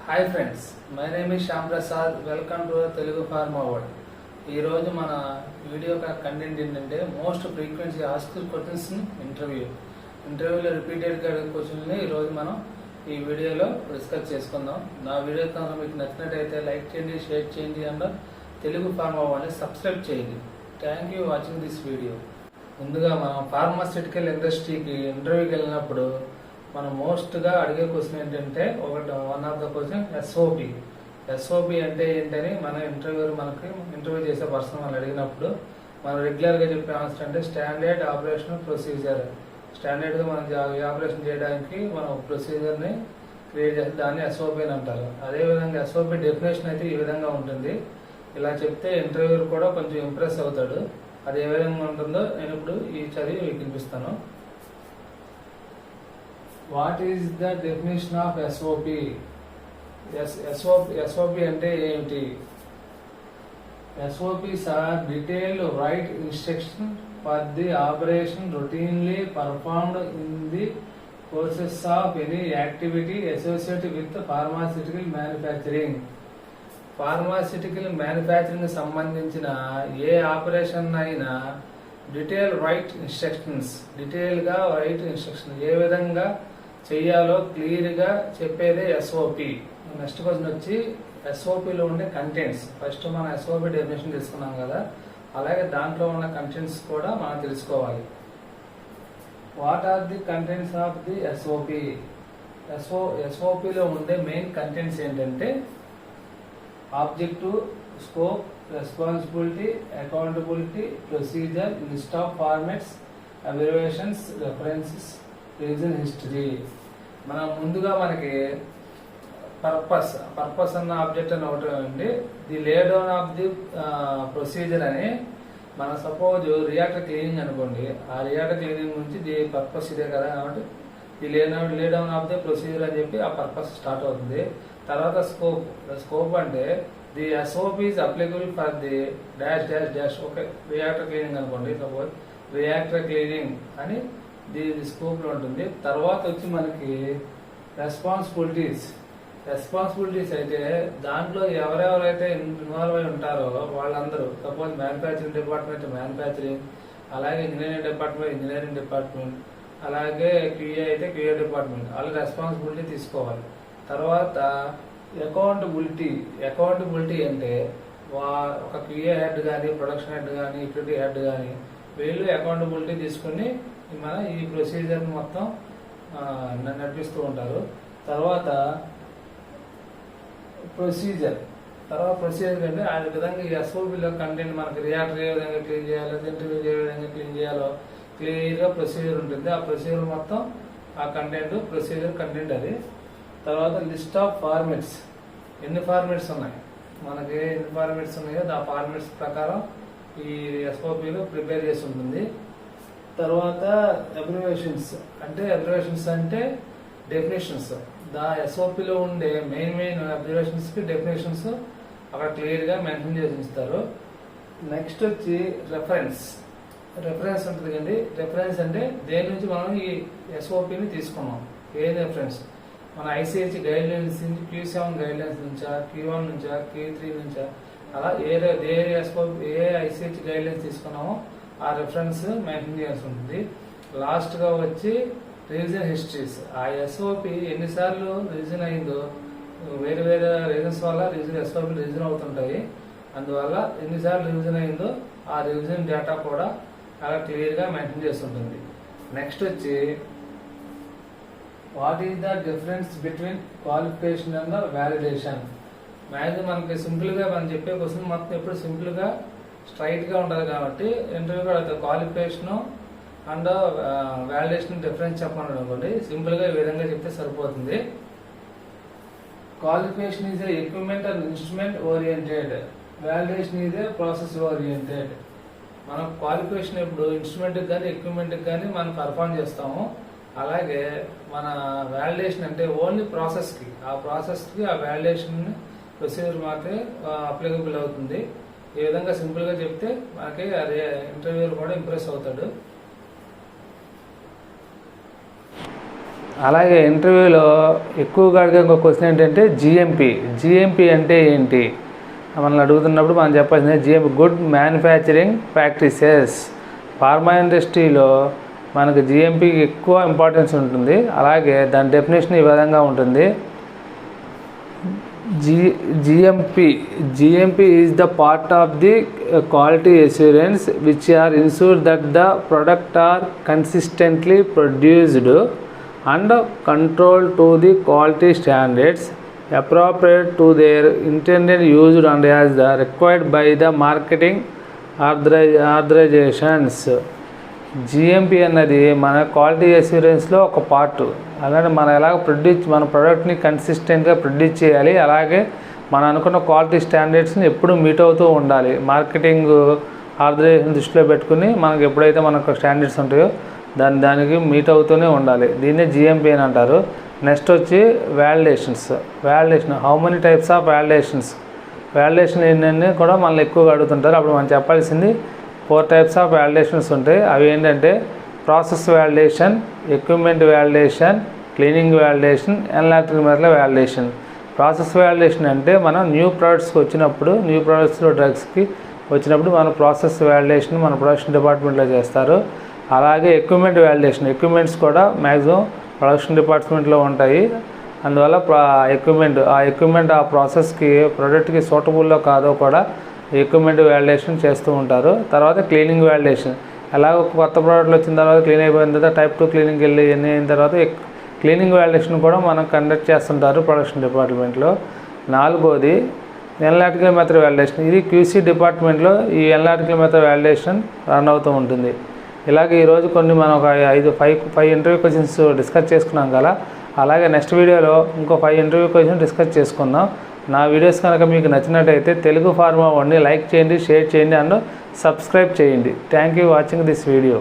Hi friends, my name is Shyam Prasad. Welcome to Telugu pharma world. ఈరోజు మన video content ఏంటంటే most frequency asked questions ఇంటర్వ్యూలో రిపీటెడ్గా అడిగే క్వశ్చన్ని ఈరోజు మనం ఈ వీడియోలో డిస్కస్ చేసుకుందాం. నా వీడియో కనుక మీకు నచ్చినట్టయితే లైక్ చేయండి, షేర్ చేయండి అండ్ తెలుగు ఫార్మా వరల్డ్ని సబ్స్క్రైబ్ చేయండి. Thank you watching this video. ముందుగా మనం ఫార్మాస్యూటికల్ ఇండస్ట్రీకి ఇంటర్వ్యూకి వెళ్ళినప్పుడు మనం మోస్ట్గా అడిగే క్వశ్చన్ ఏంటంటే one of the question SOP అంటే ఏంటని మన మనకి ఇంటర్వ్యూ చేసే పర్సన్ మనం అడిగినప్పుడు మనం రెగ్యులర్గా చెప్పే ఆన్సర్ అంటే స్టాండర్డ్ ఆపరేషన్ ప్రొసీజర్. స్టాండర్డ్గా మనం ఆపరేషన్ చేయడానికి మనం ప్రొసీజర్ని క్రియేట్ చేస్తే దాన్ని ఎస్ఓపి అని అంటారు. అదేవిధంగా ఎస్ఓపి డెఫినేషన్ అయితే ఈ విధంగా ఉంటుంది. ఇలా చెప్తే ఇంటర్వ్యూర్ కూడా కొంచెం ఇంప్రెస్ అవుతాడు. అది ఏ విధంగా ఉంటుందో నేను ఇప్పుడు ఈ చదివి మీకు వినిపిస్తాను. What is the definition of SOP? SOP అంటే ఏమిటి? SOPs are detailed right instruction for the operation routinely performed in the courses of any activity associated with pharmaceutical manufacturing. Pharmaceutical manufacturing సంబంధించిన ఏ ఆపరేషన్ అయినా డీటెయిల్గా రైట్ ఇన్స్ట్రక్షన్ ఏ విధంగా చెయ్యాలో క్లియర్గా చెప్పేదే SOP. Next question వచ్చి ఎస్ఓపిలో ఉండే కంటెంట్స్. ఫస్ట్ మనం ఎస్ఓపి డెఫినేషన్ తెలుసుకున్నాం కదా, అలాగే దాంట్లో ఉన్న కంటెంట్స్ కూడా మనం తెలుసుకోవాలి. What are the contents of the SOP? ఎస్ఓపిలో ఉండే మెయిన్ కంటెంట్స్ ఏంటంటే objective, scope, responsibility, accountability, procedure, list of formats, abbreviations, references, reason, history. మనం ముందుగా మనకి పర్పస్ అన్న ఆబ్జెక్ట్ అని ఒకటి ఉంది. The lay down of the procedure అని మన సపోజ్ రియాక్టర్ క్లీనింగ్ అనుకోండి, ఆ రియాక్టర్ క్లీనింగ్ నుంచి ది పర్పస్ ఇదే కదా, కాబట్టి the lay down of the procedure అని చెప్పి ఆ పర్పస్ స్టార్ట్ అవుతుంది. తర్వాత స్కోప్ అంటే the SOP is applicable for the dash dash dash. Okay, reactor cleaning అనుకోండి, సపోజ్ రియాక్టర్ క్లీనింగ్ అని ది స్కోప్ లో ఉంటుంది. తర్వాత వచ్చి మనకి రెస్పాన్సిబిలిటీస్ అయితే దాంట్లో ఎవరెవరైతే ఇన్వాల్వ్ అయి ఉంటారో వాళ్ళందరూ, సపోజ్ మ్యానుఫ్యాక్చరింగ్ డిపార్ట్మెంట్ మ్యానుఫ్యాక్చరింగ్, అలాగే ఇంజనీరింగ్ డిపార్ట్మెంట్, అలాగే క్యూఏ అయితే క్యూఏ డిపార్ట్మెంట్, వాళ్ళ రెస్పాన్సిబిలిటీ తీసుకోవాలి. తర్వాత అకౌంటబిలిటీ అంటే ఒక క్యూఏ హెడ్ కానీ, ప్రొడక్షన్ హెడ్ కానీ, ఈక్విటీ హెడ్ కానీ వీళ్ళు అకౌంటబిలిటీ తీసుకుని మన ఈ ప్రొసీజర్ మొత్తం నడిపిస్తూ ఉంటారు. తర్వాత ప్రొసీజర్ అంటే ఆ విధంగా ఈ ఎస్ఓపిలో కంటెంట్ మనకి రియాక్టర్ ఏ విధంగా క్లీన్ చేయాలో, ఇంటర్వ్యూ ఏ విధంగా క్లీన్ చేయాలో క్లియర్గా ప్రొసీజర్ ఉంటుంది. ఆ ప్రొసీజర్ మొత్తం ఆ ప్రొసీజర్ కంటెంట్ అది. తర్వాత లిస్ట్ ఆఫ్ ఫార్మాట్స్, ఎన్ని ఫార్మాట్స్ ఉన్నాయి, మనకి ఎన్ని ఫార్మాట్స్ ఉన్నాయో ఆ ఫార్మాట్స్ ప్రకారం ఈ ఎస్ఓపిలో ప్రిపేర్ చేసి ఉంటుంది. తర్వాత అబ్రివేషన్స్ అంటే డెఫినేషన్స్. ఎస్ఓపిలో ఉండే మెయిన్ అబ్రివేషన్స్ కి డెఫినేషన్స్ అక్కడ క్లియర్ గా మెన్షన్ చేసి ఉంచుతారు. నెక్స్ట్ వచ్చి రెఫరెన్స్ ఉంటుంది కండి. రెఫరెన్స్ అంటే దేని నుంచి మనం ఈ ఎస్ఓపిని తీసుకున్నాం, ఏ రెఫరెన్స్ మన ఐసిహెచ్ గైడ్ లైన్స్ నుంచి, Q7 గైడ్ లైన్స్ నుంచా, Q1 నుంచా, Q3 నుంచా, అలా ఏ ఐసిహెచ్ గైడ్ లైన్స్ తీసుకున్నామో ఆ రెఫరెన్స్ మెన్షన్ చేయాల్సి ఉంటుంది. లాస్ట్ గా వచ్చి రివిజన్ హిస్టరీస్. ఆ ఎస్ఓపి ఎన్నిసార్లు రివిజన్ అయిందో, వేరే రీజన్స్ వల్ల ఎస్ఓపి రివిజన్ అవుతుంటాయి. అందువల్ల ఎన్నిసార్లు రివిజన్ అయిందో ఆ రివిజన్ డేటా కూడా అలా క్లియర్ గా మెన్షన్ చేస్తుంటుంది. నెక్స్ట్ వచ్చి what is the difference between qualification and validation? Maximum మనకి సింపుల్ గా మనం చెప్పే క్వశ్చన్ మొత్తం ఎప్పుడు సింపుల్ గా స్ట్రైట్ గా ఉంటుంది కాబట్టి ఇంటర్వ్యూ కూడా క్వాలిఫికేషన్ అండ్ వ్యాలిడేషన్ డిఫరెన్స్ చెప్పమని అనుకోండి, సింపుల్ గా ఈ విధంగా చెప్తే సరిపోతుంది. Qualification is equipment and instrument oriented, validation is process oriented. మనం క్వాలిఫికేషన్ ఇప్పుడు ఇన్స్ట్రుమెంట్ కానీ ఎక్విప్మెంట్ కానీ మనం పర్ఫార్మ్ చేస్తాము. అలాగే మన వ్యాలిడేషన్ అంటే ఓన్లీ ప్రాసెస్కి, ఆ వ్యాలిడేషన్ ప్రొసీజర్ మాత్రమే అప్లికబుల్ అవుతుంది. ఈ విధంగా సింపుల్గా చెప్తే మనకి అదే ఇంటర్వ్యూర్ కూడా ఇంప్రెస్ అవుతాడు. అలాగే ఇంటర్వ్యూలో ఎక్కువగా అడిగే ఒక క్వశ్చన్ ఏంటంటే జిఎంపి అంటే ఏంటి మనల్ని అడుగుతున్నప్పుడు మనం చెప్పాల్సింది GMP good manufacturing practices. Pharma ఇండస్ట్రీలో మనకు జిఎంపికి ఎక్కువ ఇంపార్టెన్స్ ఉంటుంది. అలాగే దాని డెఫినేషన్ ఈ విధంగా ఉంటుంది. GMP is the part of the quality assurance which are ensure that the product are consistently produced and controlled to the quality standards appropriate to their intended use and as the required by the marketing authorizations. GMP అన్నది మన quality అష్యూరెన్స్లో ఒక part. అలాగే మనం ఎలాగ మన ప్రోడక్ట్ని కన్సిస్టెంట్గా produce చేయాలి, అలాగే మనం అనుకున్న క్వాలిటీ స్టాండర్డ్స్ని ఎప్పుడు మీట్ అవుతూ ఉండాలి. మార్కెటింగ్ ఆథరైజేషన్ దృష్టిలో పెట్టుకుని మనకు ఎప్పుడైతే మనకు స్టాండర్డ్స్ ఉంటాయో దానికి మీట్ అవుతూనే ఉండాలి. దీన్నే జిఎంపి అని అంటారు. నెక్స్ట్ వచ్చి validation how many types of validation ఏంటంటే కూడా మనల్ని ఎక్కువగా అడుగుతుంటారు. అప్పుడు మనం చెప్పాల్సింది 4 టైప్స్ ఆఫ్ వ్యాలిడేషన్స్ ఉంటాయి. అవి ఏంటంటే process validation, equipment validation, cleaning validation, analytical method validation. Process validation అంటే మనం న్యూ ప్రొడక్ట్స్లో డ్రగ్స్కి వచ్చినప్పుడు మన ప్రాసెస్ వ్యాలిడేషన్ మన ప్రొడక్షన్ డిపార్ట్మెంట్లో చేస్తారు. అలాగే ఎక్విప్మెంట్స్ కూడా మ్యాక్సిమం ప్రొడక్షన్ డిపార్ట్మెంట్లో ఉంటాయి. అందువల్ల ఎక్విప్మెంట్ ఆ ప్రాసెస్కి ప్రోడక్ట్కి సూటబుల్లో కాదో కూడా ఎక్విప్మెంట్ వ్యాలిడేషన్ చేస్తూ ఉంటారు. తర్వాత క్లీనింగ్ వ్యాలిడేషన్, ఎలాగో కొత్త ప్రోడక్ట్లు వచ్చిన తర్వాత క్లీన్ అయిపోయిన తర్వాత టైప్ 2 క్లీనింగ్కి వెళ్ళి ఎన్ని అయిన తర్వాత క్లీనింగ్ వ్యాలిడేషన్ కూడా మనం కండక్ట్ చేస్తుంటారు ప్రొడక్షన్ డిపార్ట్మెంట్లో. 4వది ఎనలిటికల్ మెథడ్ వ్యాలిడేషన్. ఇది క్యూసీ డిపార్ట్మెంట్లో ఈ ఎనలిటికల్ మెథడ్ వ్యాలిడేషన్ రన్ అవుతూ ఉంటుంది. ఇలాగే ఈరోజు కొన్ని మనం ఒక 5 ఇంటర్వ్యూ క్వశ్చన్స్ డిస్కస్ చేసుకున్నాం కదా. అలాగే నెక్స్ట్ వీడియోలో ఇంకో 5 ఇంటర్వ్యూ క్వశ్చన్స్ డిస్కస్ చేసుకుందాం. నా వీడియోస్ కనుక మీకు నచ్చినట్టయితే తెలుగు ఫార్మా 1ని లైక్ చేయండి, షేర్ చేయండి అండ్ సబ్స్క్రైబ్ చేయండి. Thank you watching this video.